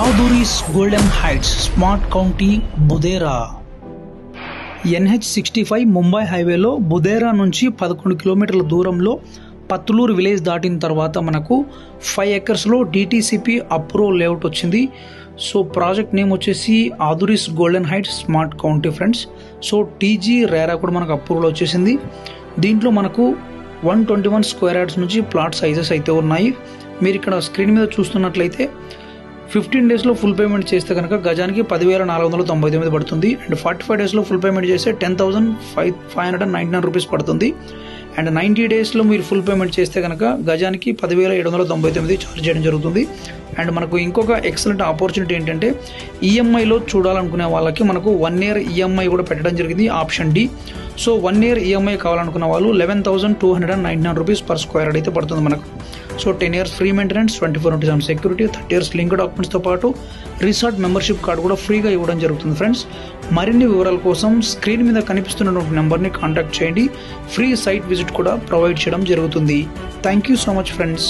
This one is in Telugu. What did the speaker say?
ఆదూరిస్ Golden Heights Smart County Budhera. NH65 Mumbai హైవేలో బుదేరా నుంచి 11 కిలోమీటర్ల దూరంలో పత్తులూరు విలేజ్ దాటిన తర్వాత మనకు 5 ఎకర్స్లో DTCP అప్రూవల్ లేఅవుట్ వచ్చింది. సో ప్రాజెక్ట్ నేమ్ వచ్చేసి Aaduri's Golden Heights Smart County friends. So TG RERA కూడా మనకు అప్రూవల్ వచ్చేసింది. దీంట్లో మనకు 121 స్క్వేర్ యార్డ్స్ నుంచి ప్లాట్ సైజెస్ అయితే ఉన్నాయి. మీరు ఇక్కడ స్క్రీన్ మీద చూస్తున్నట్లయితే 15 డేస్లో ఫుల్ పేమెంట్ చేస్తే కనుక గజానికి 10,499 పడుతుంది. అండ్ 45 డేస్లో ఫుల్ పేమెంట్ చేస్తే 10,599 రూపీస్ పడుతుంది. అండ్ 90 డేస్లో మీరు ఫుల్ పేమెంట్ చేస్తే కనుక గజానికి 10,799 ఛార్జ్ చేయడం జరుగుతుంది. అండ్ మనకు ఇంకొక ఎక్సలెంట్ ఆపర్చునిటీ ఏంటంటే ఈఎంఐలో చూడాలనుకునే వాళ్ళకి మనకు 1 year ఈఎంఐ కూడా పెట్టడం జరిగింది, option D. So 1 year EMI కావాలనుకున్న వాళ్ళు 11,299 రూపీస్ పర్ స్క్వేర్ యార్డ్ అయితే పడుతుంది మనకు. So 10 years free maintenance, 24/7 security, 30 years link డాక్యుమెంట్స్తో పాటు రిసార్ట్ మెంబర్షిప్ కార్డు కూడా ఫ్రీగా ఇవ్వడం జరుగుతుంది ఫ్రెండ్స్. మరిన్ని వివరాల కోసం స్క్రీన్ మీద కనిపిస్తున్నటువంటి నెంబర్ని కాంటాక్ట్ చేయండి. ఫ్రీ సైట్ విజిట్ కూడా ప్రొవైడ్ చేయడం జరుగుతుంది. Thank you so much friends.